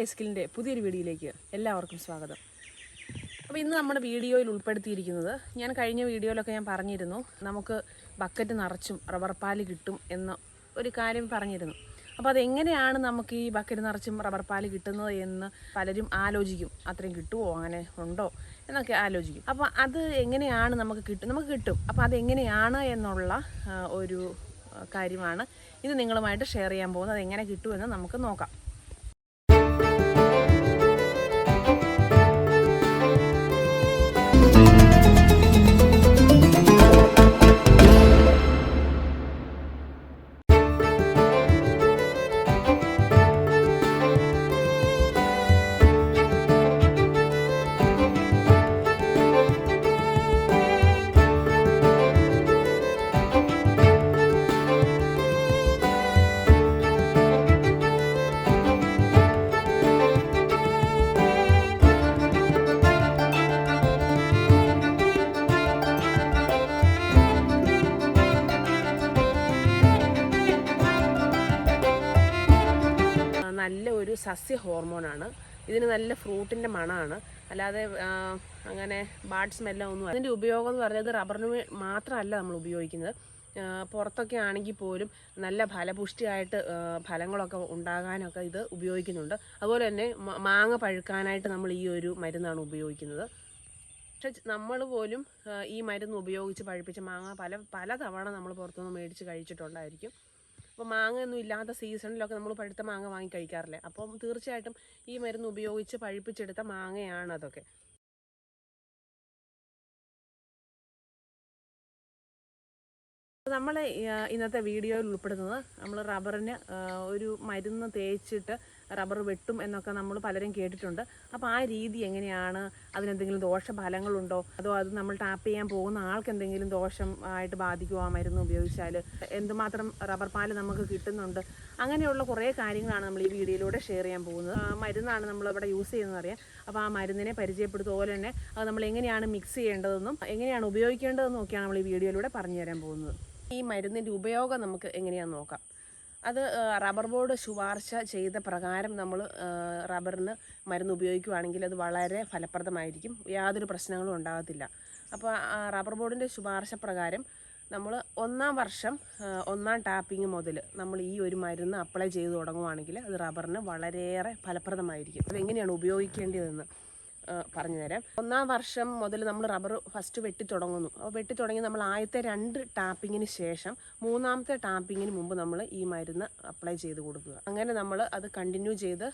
ലൈഫ്സ്റ്റൈലിൻ്റെ പുതിയൊരു വീഡിയോയിലേക്ക് എല്ലാവർക്കും സ്വാഗതം. അപ്പോൾ ഇന്ന് നമ്മുടെ വീഡിയോയിൽ ഉൾപ്പെടുത്തിയിരിക്കുന്നത്, ഞാൻ കഴിഞ്ഞ വീഡിയോയിലൊക്കെ ഞാൻ പറഞ്ഞിരുന്നു, നമുക്ക് ബക്കറ്റ് നിറച്ചും റബ്ബർ പാല് കിട്ടും എന്ന ഒരു കാര്യം പറഞ്ഞിരുന്നു. അപ്പോൾ അതെങ്ങനെയാണ് നമുക്ക് ഈ ബക്കറ്റ് നിറച്ചും റബ്ബർ പാല് കിട്ടുന്നത് എന്ന് പലരും ആലോചിക്കും. അത്രയും കിട്ടുമോ, അങ്ങനെ ഉണ്ടോ എന്നൊക്കെ ആലോചിക്കും. അപ്പോൾ അത് എങ്ങനെയാണ് നമുക്ക് കിട്ടും. അപ്പോൾ അതെങ്ങനെയാണ് എന്നുള്ള ഒരു കാര്യമാണ് ഇത് നിങ്ങളുമായിട്ട് ഷെയർ ചെയ്യാൻ പോകുന്നത്. അതെങ്ങനെ കിട്ടുമെന്ന് നമുക്ക് നോക്കാം. നല്ല ഒരു സസ്യ ഹോർമോണാണ്. ഇതിന് നല്ല ഫ്രൂട്ടിൻ്റെ മണമാണ്, അല്ലാതെ അങ്ങനെ ബാഡ് സ്മെല്ലൊന്നും. അതിൻ്റെ ഉപയോഗം എന്ന് പറഞ്ഞത് റബ്ബറിന് മാത്രമല്ല നമ്മൾ ഉപയോഗിക്കുന്നത്. പുറത്തൊക്കെ ആണെങ്കിൽ പോലും നല്ല ഫലപുഷ്ടിയായിട്ട് ഫലങ്ങളൊക്കെ ഉണ്ടാകാനൊക്കെ ഇത് ഉപയോഗിക്കുന്നുണ്ട്. അതുപോലെ തന്നെ മാങ്ങ പഴുക്കാനായിട്ട് നമ്മൾ ഈ ഒരു മരുന്നാണ് ഉപയോഗിക്കുന്നത്. പക്ഷെ നമ്മൾ പോലും ഈ മരുന്ന് ഉപയോഗിച്ച് പഴുപ്പിച്ച മാങ്ങ പല തവണ നമ്മൾ പുറത്തുനിന്ന് മേടിച്ച് കഴിച്ചിട്ടുണ്ടായിരിക്കും. അപ്പോൾ മാങ്ങയൊന്നും ഇല്ലാത്ത സീസണിലൊക്കെ നമ്മൾ പഴുത്ത മാങ്ങ വാങ്ങി കഴിക്കാറില്ലേ. അപ്പം തീർച്ചയായിട്ടും ഈ മരുന്ന് ഉപയോഗിച്ച് പഴുപ്പിച്ചെടുത്ത മാങ്ങയാണ് അതൊക്കെ. നമ്മൾ ഇന്നത്തെ വീഡിയോയിൽ ഉൾപ്പെടുത്തുന്നത്, നമ്മൾ റബ്ബറിന് ഒരു മരുന്ന് തേച്ചിട്ട് റബ്ബർ വെട്ടും എന്നൊക്കെ നമ്മൾ പലരും കേട്ടിട്ടുണ്ട്. അപ്പോൾ ആ രീതി എങ്ങനെയാണ്, അതിനെന്തെങ്കിലും ദോഷഫലങ്ങളുണ്ടോ, അതോ അത് നമ്മൾ ടാപ്പ് ചെയ്യാൻ പോകുന്ന ആൾക്ക് എന്തെങ്കിലും ദോഷം ആയിട്ട് ബാധിക്കുമോ ആ മരുന്ന് ഉപയോഗിച്ചാൽ, എന്തുമാത്രം റബ്ബർ പാല് നമുക്ക് കിട്ടുന്നുണ്ട്, അങ്ങനെയുള്ള കുറേ കാര്യങ്ങളാണ് നമ്മൾ ഈ വീഡിയോയിലൂടെ ഷെയർ ചെയ്യാൻ പോകുന്നത്. മരുന്നാണ് നമ്മളിവിടെ യൂസ് ചെയ്യുന്നതെന്ന് അറിയാം. അപ്പോൾ ആ മരുന്നിനെ പരിചയപ്പെടുത്തുക, പോലെ തന്നെ അത് നമ്മൾ എങ്ങനെയാണ് മിക്സ് ചെയ്യേണ്ടതെന്നും എങ്ങനെയാണ് ഉപയോഗിക്കേണ്ടതെന്നും ഒക്കെയാണ് നമ്മൾ ഈ വീഡിയോയിലൂടെ പറഞ്ഞു തരാൻ പോകുന്നത്. ഈ മരുന്നിൻ്റെ ഉപയോഗം നമുക്ക് എങ്ങനെയാണെന്ന് നോക്കാം. അത് റബ്ബർ ബോർഡ് ശുപാർശ ചെയ്ത പ്രകാരം നമ്മൾ റബ്ബറിന് മരുന്ന് ഉപയോഗിക്കുകയാണെങ്കിൽ അത് വളരെ ഫലപ്രദമായിരിക്കും, യാതൊരു പ്രശ്നങ്ങളും ഉണ്ടാകത്തില്ല. അപ്പോൾ റബ്ബർ ബോർഡിൻ്റെ ശുപാർശ പ്രകാരം നമ്മൾ 1-ാം വർഷം 1-ാം ടാപ്പിങ് മുതൽ നമ്മൾ ഈ ഒരു മരുന്ന് അപ്ലൈ ചെയ്ത് തുടങ്ങുകയാണെങ്കിൽ അത് റബ്ബറിന് വളരെയേറെ ഫലപ്രദമായിരിക്കും. അതെങ്ങനെയാണ് ഉപയോഗിക്കേണ്ടതെന്ന് പറഞ്ഞുതരാം. 1-ാം വർഷം മുതൽ നമ്മൾ റബ്ബർ ഫസ്റ്റ് വെട്ടിത്തുടങ്ങുന്നു. അപ്പോൾ വെട്ടിത്തുടങ്ങി നമ്മൾ ആദ്യത്തെ 2 ടാപ്പിങ്ങിന് ശേഷം 3-ാമത്തെ ടാപ്പിങ്ങിന് മുമ്പ് നമ്മൾ ഈ മരുന്ന് അപ്ലൈ ചെയ്ത് കൊടുക്കുക. അങ്ങനെ നമ്മൾ അത് കണ്ടിന്യൂ ചെയ്ത്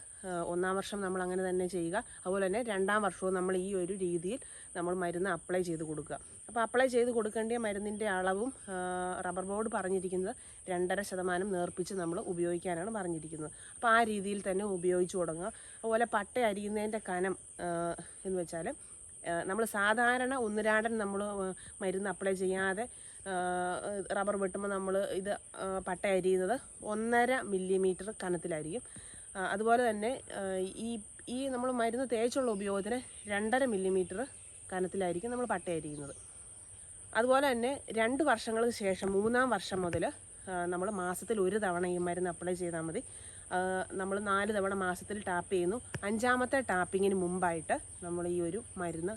1-ാം വർഷം നമ്മൾ അങ്ങനെ തന്നെ ചെയ്യുക. അതുപോലെ തന്നെ 2-ാം വർഷവും നമ്മൾ ഈ ഒരു രീതിയിൽ നമ്മൾ മരുന്ന് അപ്ലൈ ചെയ്ത് കൊടുക്കുക. അപ്പോൾ അപ്ലൈ ചെയ്ത് കൊടുക്കേണ്ട മരുന്നിൻ്റെ അളവും റബ്ബർ ബോർഡ് പറഞ്ഞിരിക്കുന്നത് 2.5% നേർപ്പിച്ച് നമ്മൾ ഉപയോഗിക്കാനാണ് പറഞ്ഞിരിക്കുന്നത്. അപ്പോൾ ആ രീതിയിൽ തന്നെ ഉപയോഗിച്ച് തുടങ്ങുക. അതുപോലെ പട്ട അരിയുന്നതിൻ്റെ കനം എന്ന് വെച്ചാൽ, നമ്മൾ സാധാരണ 1-2 നമ്മൾ മരുന്ന് അപ്ലൈ ചെയ്യാതെ റബ്ബർ വെട്ടുമ്പോൾ നമ്മൾ ഇത് പട്ട അരിയുന്നത് 1.5 മില്ലിമീറ്റർ കനത്തിലായിരിക്കും. അതുപോലെ തന്നെ ഈ നമ്മൾ മരുന്ന് തേച്ചുള്ള ഉപയോഗത്തിന് 2.5 മില്ലിമീറ്റർ കനത്തിലായിരിക്കും നമ്മൾ പട്ട അരിയുന്നത്. അതുപോലെ തന്നെ 2 വർഷങ്ങൾക്ക് ശേഷം 3-ാം വർഷം മുതൽ നമ്മൾ മാസത്തിൽ 1 തവണ ഈ മരുന്ന് അപ്ലൈ ചെയ്താൽ മതി. നമ്മൾ 4 തവണ മാസത്തിൽ ടാപ്പ് ചെയ്യുന്നു. 5-ാമത്തെ ടാപ്പിങ്ങിന് മുമ്പായിട്ട് നമ്മൾ ഈ ഒരു മരുന്ന്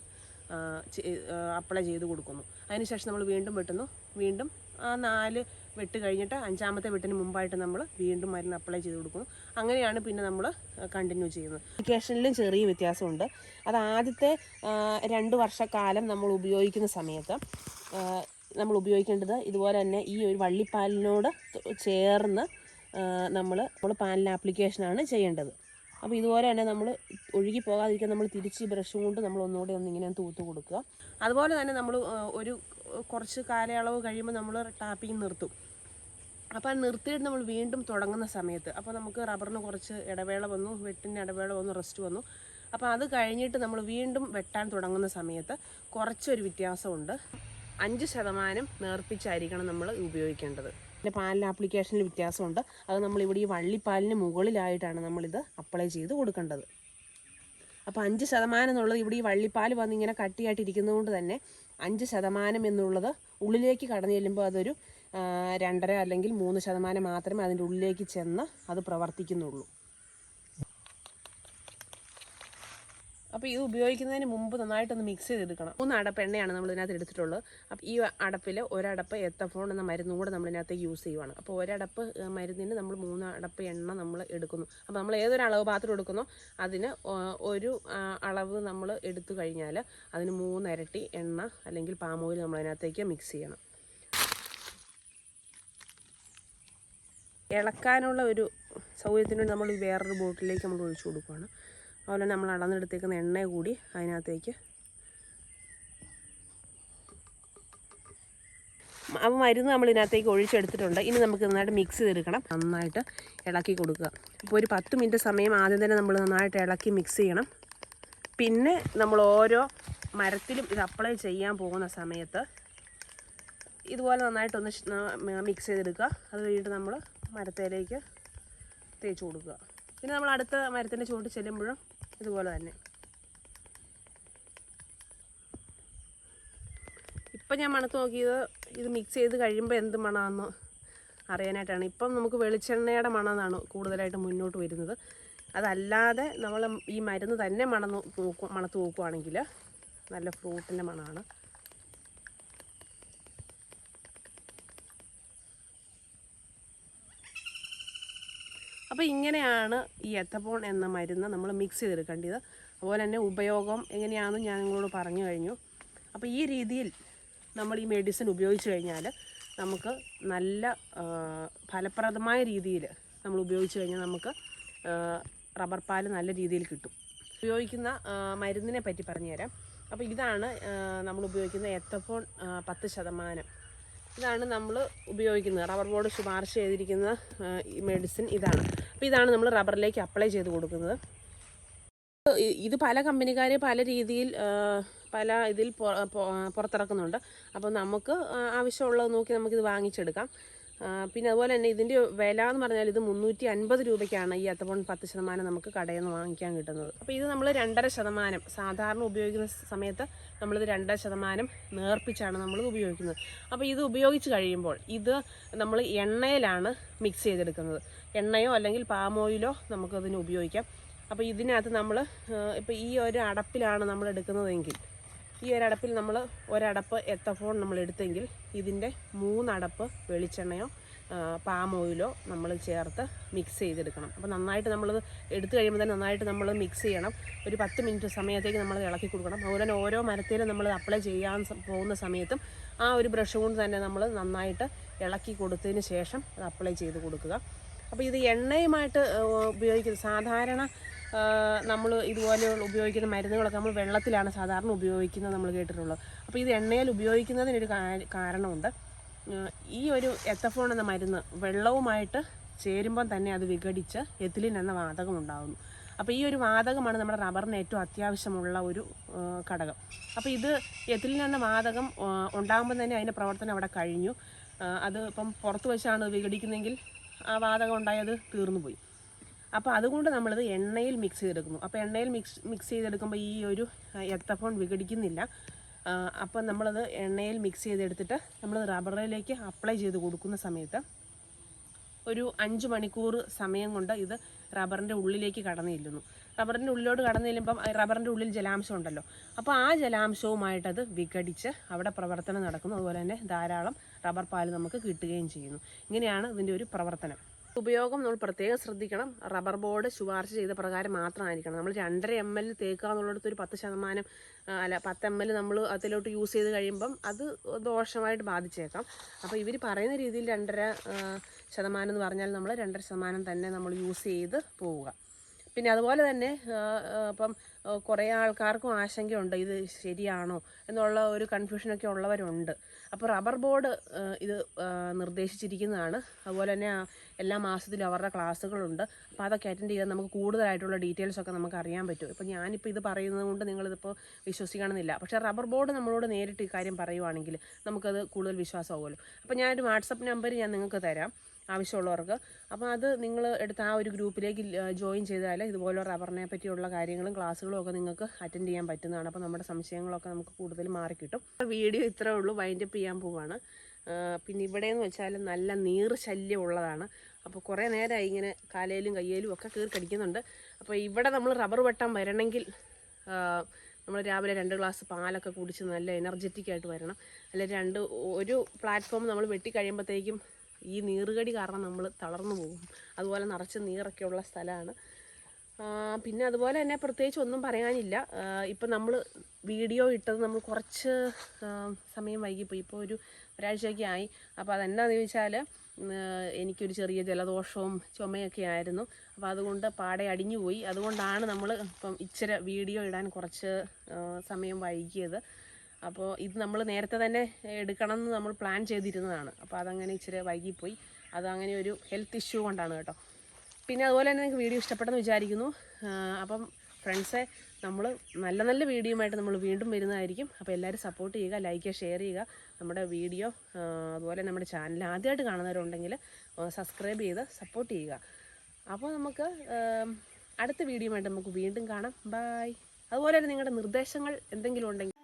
അപ്ലൈ ചെയ്ത് കൊടുക്കുന്നു. അതിനുശേഷം നമ്മൾ വീണ്ടും വെട്ടുന്നു. വീണ്ടും ആ 4 വെട്ട് കഴിഞ്ഞിട്ട് 5-ാമത്തെ വെട്ടിന് മുമ്പായിട്ട് നമ്മൾ വീണ്ടും മരുന്ന് അപ്ലൈ ചെയ്ത് കൊടുക്കുന്നു. അങ്ങനെയാണ് പിന്നെ നമ്മൾ കണ്ടിന്യൂ ചെയ്യുന്നത്. അപ്ലിക്കേഷനിലും ചെറിയ വ്യത്യാസമുണ്ട്. അത് ആദ്യത്തെ 2 വർഷക്കാലം നമ്മൾ ഉപയോഗിക്കുന്ന സമയത്ത് നമ്മൾ ഉപയോഗിക്കേണ്ടത് ഇതുപോലെ തന്നെ ഈ ഒരു വള്ളിപ്പാലിനോട് ചേർന്ന് നമ്മൾ പാനൽ ആപ്ലിക്കേഷനാണ് ചെയ്യേണ്ടത്. അപ്പോൾ ഇതുപോലെ തന്നെ നമ്മൾ ഒഴുകി പോകാതിരിക്കാൻ നമ്മൾ തിരിച്ച് ബ്രഷ് കൊണ്ട് നമ്മൾ ഒന്നുകൂടെ ഇങ്ങനെ തൂത്ത് കൊടുക്കുക. അതുപോലെ തന്നെ നമ്മൾ ഒരു കുറച്ച് കാലയളവ് കഴിയുമ്പോൾ നമ്മൾ ടാപ്പിങ് നിർത്തും. അപ്പോൾ നിർത്തിയിട്ട് നമ്മൾ വീണ്ടും തുടങ്ങുന്ന സമയത്ത്, അപ്പോൾ നമുക്ക് റബ്ബറിന് കുറച്ച് ഇടവേള വന്നു, വെട്ടിന് ഇടവേള വന്നു, റെസ്റ്റ് വന്നു. അപ്പോൾ അത് കഴിഞ്ഞിട്ട് നമ്മൾ വീണ്ടും വെട്ടാൻ തുടങ്ങുന്ന സമയത്ത് കുറച്ചൊരു വ്യത്യാസമുണ്ട്. 5% നേർപ്പിച്ചായിരിക്കണം നമ്മൾ ഉപയോഗിക്കേണ്ടത്. പിന്നെ പാലിന് ആപ്ലിക്കേഷനിൽ വ്യത്യാസമുണ്ട്. അത് നമ്മളിവിടെ ഈ വള്ളിപ്പാലിന് മുകളിലായിട്ടാണ് നമ്മളിത് അപ്ലൈ ചെയ്ത് കൊടുക്കേണ്ടത്. അപ്പോൾ 5% എന്നുള്ളത് ഇവിടെ ഈ വള്ളിപ്പാൽ വന്നിങ്ങനെ കട്ടിയായിട്ടിരിക്കുന്നത് കൊണ്ട് തന്നെ 5% എന്നുള്ളത് ഉള്ളിലേക്ക് കടന്നു ചെല്ലുമ്പോൾ അതൊരു 2.5 അല്ലെങ്കിൽ 3% മാത്രമേ അതിൻ്റെ ഉള്ളിലേക്ക് ചെന്ന് അത് പ്രവർത്തിക്കുന്നുള്ളൂ. അപ്പോൾ ഇത് ഉപയോഗിക്കുന്നതിന് മുമ്പ് നന്നായിട്ടൊന്ന് മിക്സ് ചെയ്തെടുക്കണം. 3 അടപ്പ് എണ്ണയാണ് നമ്മൾ ഇതിനകത്ത് എടുത്തിട്ടുള്ളത്. അപ്പോൾ ഈ അടപ്പിൽ ഒരടപ്പ് എത്തഫോൺ എന്ന മരുന്നും കൂടെ നമ്മൾ ഇതിനകത്തേക്ക് യൂസ് ചെയ്യുവാണ്. അപ്പോൾ ഒരടപ്പ് മരുന്നിന് നമ്മൾ 3 അടപ്പ് എണ്ണ നമ്മൾ എടുക്കുന്നു. അപ്പോൾ നമ്മൾ ഏതൊരു അളവ് പാത്രം എടുക്കുന്നോ അതിന് ഒരു അളവ് നമ്മൾ എടുത്തു കഴിഞ്ഞാൽ അതിന് 3 ഇരട്ടി എണ്ണ അല്ലെങ്കിൽ പാം ഓയിൽ നമ്മൾ അതിനകത്തേക്ക് മിക്സ് ചെയ്യണം. ഇളക്കാനുള്ള ഒരു സൗകര്യത്തിന് നമ്മൾ വേറൊരു ബോട്ടിലേക്ക് നമ്മൾ ഒഴിച്ചു കൊടുക്കുകയാണ്. അതുപോലെ നമ്മൾ അളന്നെടുത്തേക്കുന്ന എണ്ണ കൂടി അതിനകത്തേക്ക്. അപ്പോൾ മരുന്ന് നമ്മൾ ഇതിനകത്തേക്ക് ഒഴിച്ചെടുത്തിട്ടുണ്ട്. ഇനി നമുക്ക് നന്നായിട്ട് മിക്സ് ചെയ്തെടുക്കണം. നന്നായിട്ട് ഇളക്കി കൊടുക്കുക. ഇപ്പോൾ ഒരു 10 മിനിറ്റ് സമയം ആദ്യം തന്നെ നമ്മൾ നന്നായിട്ട് ഇളക്കി മിക്സ് ചെയ്യണം. പിന്നെ നമ്മൾ ഓരോ മരത്തിലും ഇത് അപ്ലൈ ചെയ്യാൻ പോകുന്ന സമയത്ത് ഇതുപോലെ നന്നായിട്ടൊന്ന് മിക്സ് ചെയ്തെടുക്കുക. അത് കഴിഞ്ഞിട്ട് നമ്മൾ മരത്തേലേക്ക് തേച്ച് കൊടുക്കുക. പിന്നെ നമ്മൾ അടുത്ത മരത്തിൻ്റെ ചുവട്ട് ചെല്ലുമ്പോഴും ഇതുപോലെ തന്നെ. ഇപ്പം ഞാൻ മണത്ത് നോക്കിയത് ഇത് മിക്സ് ചെയ്ത് കഴിയുമ്പോൾ എന്ത് മണമാണെന്ന് അറിയാനായിട്ടാണ്. ഇപ്പം നമുക്ക് വെളിച്ചെണ്ണയുടെ മണമെന്നാണ് കൂടുതലായിട്ട് മുന്നോട്ട് വരുന്നത്. അതല്ലാതെ നമ്മൾ ഈ മരുന്ന് തന്നെ മണത്ത് നോക്കുകയാണെങ്കിൽ നല്ല ഫ്രൂട്ടിൻ്റെ മണമാണ്. അപ്പോൾ ഇങ്ങനെയാണ് ഈ എത്തഫോൺ എന്ന മരുന്ന് നമ്മൾ മിക്സ് ചെയ്തെടുക്കേണ്ടത്. അതുപോലെ തന്നെ ഉപയോഗം എങ്ങനെയാണെന്ന് ഞാൻ നിങ്ങളോട് പറഞ്ഞു കഴിഞ്ഞു. അപ്പോൾ ഈ രീതിയിൽ നമ്മൾ ഈ മെഡിസിൻ ഉപയോഗിച്ച് കഴിഞ്ഞാൽ നമുക്ക് നല്ല ഫലപ്രദമായ രീതിയിൽ നമ്മൾ ഉപയോഗിച്ച് കഴിഞ്ഞാൽ നമുക്ക് റബ്ബർ പാൽ നല്ല രീതിയിൽ കിട്ടും. ഉപയോഗിക്കുന്ന മരുന്നിനെ പറ്റി പറഞ്ഞുതരാം. അപ്പോൾ ഇതാണ് നമ്മൾ ഉപയോഗിക്കുന്ന എത്തഫോൺ 10%. ഇതാണ് നമ്മൾ ഉപയോഗിക്കുന്നത്. റബ്ബർ ബോർഡ് ശുപാർശ ചെയ്തിരിക്കുന്ന ഈ മെഡിസിൻ ഇതാണ്. അപ്പോൾ ഇതാണ് നമ്മൾ റബ്ബറിലേക്ക് അപ്ലൈ ചെയ്ത് കൊടുക്കുന്നത്. ഇത് പല കമ്പനിക്കാർ പല രീതിയിൽ പല ഇതിൽ പുറത്തിറക്കുന്നുണ്ട്. അപ്പോൾ നമുക്ക് ആവശ്യമുള്ളത് നോക്കി നമുക്കിത് വാങ്ങിച്ചെടുക്കാം. പിന്നെ അതുപോലെ തന്നെ ഇതിൻ്റെ വില എന്ന് പറഞ്ഞാൽ ഇത് 350 രൂപയ്ക്കാണ് ഈ എത്തഫോൺ 10% നമുക്ക് കടയിൽ നിന്ന് വാങ്ങിക്കാൻ കിട്ടുന്നത്. അപ്പോൾ ഇത് നമ്മൾ 2.5% സാധാരണ ഉപയോഗിക്കുന്ന സമയത്ത് നമ്മളിത് 2.5% നേർപ്പിച്ചാണ് നമ്മളിത് ഉപയോഗിക്കുന്നത്. അപ്പോൾ ഇത് ഉപയോഗിച്ച് കഴിയുമ്പോൾ ഇത് നമ്മൾ എണ്ണയിലാണ് മിക്സ് ചെയ്തെടുക്കുന്നത്. എണ്ണയോ അല്ലെങ്കിൽ പാം ഓയിലോ നമുക്കതിന് ഉപയോഗിക്കാം. അപ്പോൾ ഇതിനകത്ത് നമ്മൾ ഇപ്പോൾ ഈ ഒരു അടപ്പിലാണ് നമ്മൾ എടുക്കുന്നതെങ്കിൽ ഈ ഒരടപ്പിൽ നമ്മൾ ഒരടപ്പ് എത്തഫോൺ നമ്മൾ എടുത്തെങ്കിൽ ഇതിൻ്റെ 3 അടപ്പ് വെളിച്ചെണ്ണയോ പാം ഓയിലോ നമ്മൾ ചേർത്ത് മിക്സ് ചെയ്തെടുക്കണം. അപ്പോൾ നന്നായിട്ട് നമ്മളത് എടുത്തു കഴിയുമ്പോൾ തന്നെ നന്നായിട്ട് നമ്മൾ മിക്സ് ചെയ്യണം. ഒരു 10 മിനിറ്റ് സമയത്തേക്ക് നമ്മൾ ഇളക്കി കൊടുക്കണം. അതുപോലെ തന്നെ ഓരോ മരത്തിലും നമ്മൾ അപ്ലൈ ചെയ്യാൻ പോകുന്ന സമയത്തും ആ ഒരു ബ്രഷ് കൊണ്ട് തന്നെ നമ്മൾ നന്നായിട്ട് ഇളക്കി കൊടുത്തതിന് ശേഷം അത് അപ്ലൈ ചെയ്ത് കൊടുക്കുക. അപ്പോൾ ഇത് എണ്ണയുമായിട്ട് ഉപയോഗിക്കുന്നത് സാധാരണ നമ്മൾ ഇതുപോലെയുള്ള ഉപയോഗിക്കുന്ന മരുന്നുകളൊക്കെ നമ്മൾ വെള്ളത്തിലാണ് സാധാരണ ഉപയോഗിക്കുന്നത് നമ്മൾ കേട്ടിട്ടുള്ളത്. അപ്പോൾ ഇത് എണ്ണയിൽ ഉപയോഗിക്കുന്നതിനൊരു കാരണമുണ്ട്. ഈ ഒരു എത്തഫോൺ എന്ന മരുന്ന് വെള്ളവുമായിട്ട് ചേരുമ്പം തന്നെ അത് വിഘടിച്ച് എത്തിലിൻ എന്ന വാതകം ഉണ്ടാകുന്നു. അപ്പോൾ ഈ ഒരു വാതകമാണ് നമ്മുടെ റബ്ബറിന് ഏറ്റവും അത്യാവശ്യമുള്ള ഒരു ഘടകം. അപ്പോൾ ഇത് എത്തിലിൻ എന്ന വാതകം ഉണ്ടാകുമ്പോൾ തന്നെ അതിൻ്റെ പ്രവർത്തനം അവിടെ കഴിഞ്ഞു. അത് ഇപ്പം പുറത്ത് വെച്ചാണ് വിഘടിക്കുന്നതെങ്കിൽ ആ വാതകം ഉണ്ടായത് തീർന്നു പോയി. അപ്പോൾ അതുകൊണ്ട് നമ്മളിത് എണ്ണയിൽ മിക്സ് ചെയ്തെടുക്കുന്നു. അപ്പോൾ എണ്ണയിൽ മിക്സ് ചെയ്തെടുക്കുമ്പോൾ ഈ ഒരു എത്തഫോൺ വിഘടിക്കുന്നില്ല. അപ്പം നമ്മളത് എണ്ണയിൽ മിക്സ് ചെയ്തെടുത്തിട്ട് നമ്മൾ റബ്ബറിലേക്ക് അപ്ലൈ ചെയ്ത് കൊടുക്കുന്ന സമയത്ത് ഒരു 5 മണിക്കൂർ സമയം കൊണ്ട് ഇത് റബ്ബറിൻ്റെ ഉള്ളിലേക്ക് കടന്നു ചെല്ലുന്നു. റബ്ബറിൻ്റെ ഉള്ളിലോട്ട് കടന്നു ചെല്ലുമ്പം റബ്ബറിൻ്റെ ഉള്ളിൽ ജലാംശം ഉണ്ടല്ലോ. അപ്പോൾ ആ ജലാംശവുമായിട്ടത് വിഘടിച്ച് അവിടെ പ്രവർത്തനം നടക്കുന്നു. അതുപോലെ തന്നെ ധാരാളം റബ്ബർ പാൽ നമുക്ക് കിട്ടുകയും ചെയ്യുന്നു. ഇങ്ങനെയാണ് ഇതിൻ്റെ ഒരു പ്രവർത്തനം. ഉപയോഗം നമ്മൾ പ്രത്യേകം ശ്രദ്ധിക്കണം. റബ്ബർ ബോർഡ് ശുപാർശ ചെയ്ത പ്രകാരം മാത്രമായിരിക്കണം. നമ്മൾ 2.5 ml തേക്കുക എന്നുള്ളിടത്ത് ഒരു 10% അല്ല 10 ml നമ്മൾ അതിലോട്ട് യൂസ് ചെയ്ത് കഴിയുമ്പം അത് ദോഷമായിട്ട് ബാധിച്ചേക്കാം. അപ്പോൾ ഇവർ പറയുന്ന രീതിയിൽ 2.5% എന്ന് പറഞ്ഞാൽ നമ്മൾ 2.5% തന്നെ നമ്മൾ യൂസ് ചെയ്ത് പോവുക. പിന്നെ അതുപോലെ തന്നെ ഇപ്പം കുറേ ആൾക്കാർക്കും ആശങ്കയുണ്ട് ഇത് ശരിയാണോ എന്നുള്ള ഒരു കൺഫ്യൂഷനൊക്കെ ഉള്ളവരുണ്ട്. അപ്പോൾ റബ്ബർ ബോർഡ് ഇത് നിർദ്ദേശിച്ചിരിക്കുന്നതാണ്. അതുപോലെ തന്നെ എല്ലാ മാസത്തിലും അവരുടെ ക്ലാസ്സുകളുണ്ട്. അപ്പോൾ അതൊക്കെ അറ്റൻഡ് ചെയ്താൽ നമുക്ക് കൂടുതലായിട്ടുള്ള ഡീറ്റെയിൽസൊക്കെ നമുക്ക് അറിയാൻ പറ്റും. ഇപ്പോൾ ഞാനിപ്പോൾ ഇത് പറയുന്നത് കൊണ്ട് നിങ്ങളിതിപ്പോൾ വിശ്വസിക്കണമെന്നില്ല. പക്ഷേ റബ്ബർ ബോർഡ് നമ്മളോട് നേരിട്ട് ഈ കാര്യം പറയുവാണെങ്കിൽ നമുക്കത് കൂടുതൽ വിശ്വാസമാകുമല്ലോ. അപ്പോൾ ഞാനൊരു വാട്സപ്പ് നമ്പർ ഞാൻ നിങ്ങൾക്ക് തരാം ആവശ്യമുള്ളവർക്ക്. അപ്പോൾ അത് നിങ്ങൾ എടുത്ത് ആ ഒരു ഗ്രൂപ്പിലേക്ക് ജോയിൻ ചെയ്താൽ ഇതുപോലെ റബ്ബറിനെ പറ്റിയുള്ള കാര്യങ്ങളും ക്ലാസ്സുകളും ഒക്കെ നിങ്ങൾക്ക് അറ്റൻഡ് ചെയ്യാൻ പറ്റുന്നതാണ്. അപ്പോൾ നമ്മുടെ സംശയങ്ങളൊക്കെ നമുക്ക് കൂടുതൽ മാറിക്കിട്ടും. വീഡിയോ ഇത്രേ ഉള്ളൂ. വൈൻഡപ്പ് ചെയ്യാൻ പോവാണ്. പിന്നെ ഇവിടെയെന്ന് വെച്ചാൽ നല്ല നീർ ശല്യം ഉള്ളതാണ്. അപ്പോൾ കുറേ നേരമായി ഇങ്ങനെ കാലയിലും കയ്യിലും ഒക്കെ കീറി കടിക്കുന്നുണ്ട്. അപ്പോൾ ഇവിടെ നമ്മൾ റബ്ബർ വെട്ടാൻ വരണമെങ്കിൽ നമ്മൾ രാവിലെ 2 ഗ്ലാസ് പാലൊക്കെ കുടിച്ച് നല്ല എനർജറ്റിക് ആയിട്ട് വരണം. അല്ലെങ്കിൽ ഒരു പ്ലാറ്റ്ഫോം നമ്മൾ വെട്ടി കഴിയുമ്പോഴത്തേക്കും ഈ നീറുകടി കാരണം നമ്മൾ തളർന്നു പോകും. അതുപോലെ നിറച്ച് നീറൊക്കെ ഉള്ള സ്ഥലമാണ്. പിന്നെ അതുപോലെ തന്നെ പ്രത്യേകിച്ച് ഒന്നും പറയാനില്ല. ഇപ്പം നമ്മൾ വീഡിയോ ഇട്ടത് നമ്മൾ കുറച്ച് സമയം വൈകിപ്പോയി. ഇപ്പോൾ ഒരാഴ്ചയൊക്കെ ആയി. അപ്പോൾ അതെന്താണെന്ന് ചോദിച്ചാൽ എനിക്കൊരു ചെറിയ ജലദോഷവും ചുമയൊക്കെ ആയിരുന്നു. അപ്പോൾ അതുകൊണ്ട് പാടെ അടിഞ്ഞു പോയി. അതുകൊണ്ടാണ് നമ്മൾ ഇപ്പം ഇച്ചിരി വീഡിയോ ഇടാൻ കുറച്ച് സമയം വൈകിയത്. അപ്പോൾ ഇത് നമ്മൾ നേരത്തെ തന്നെ എടുക്കണം എന്ന് നമ്മൾ പ്ലാൻ ചെയ്തിരുന്നതാണ്. അപ്പോൾ അതങ്ങനെ ഇച്ചിരി വൈകിപ്പോയി. അതങ്ങനെ ഒരു ഹെൽത്ത് ഇഷ്യൂ കൊണ്ടാണ് കേട്ടോ. പിന്നെ അതുപോലെ തന്നെ നിങ്ങൾക്ക് വീഡിയോ ഇഷ്ടപ്പെട്ടെന്ന് വിചാരിക്കുന്നു. അപ്പം ഫ്രണ്ട്സെ, നമ്മൾ നല്ല നല്ല വീഡിയോയുമായിട്ട് നമ്മൾ വീണ്ടും വരുന്നതായിരിക്കും. അപ്പോൾ എല്ലാവരും സപ്പോർട്ട് ചെയ്യുക, ലൈക്ക് ഷെയർ ചെയ്യുക നമ്മുടെ വീഡിയോ. അതുപോലെ നമ്മുടെ ചാനൽ ആദ്യമായിട്ട് കാണുന്നവരുണ്ടെങ്കിൽ സബ്സ്ക്രൈബ് ചെയ്ത് സപ്പോർട്ട് ചെയ്യുക. അപ്പോൾ നമുക്ക് അടുത്ത വീഡിയോയുമായിട്ട് നമുക്ക് വീണ്ടും കാണാം. ബൈ. അതുപോലെ തന്നെ നിങ്ങളുടെ നിർദ്ദേശങ്ങൾ എന്തെങ്കിലും ഉണ്ടെങ്കിൽ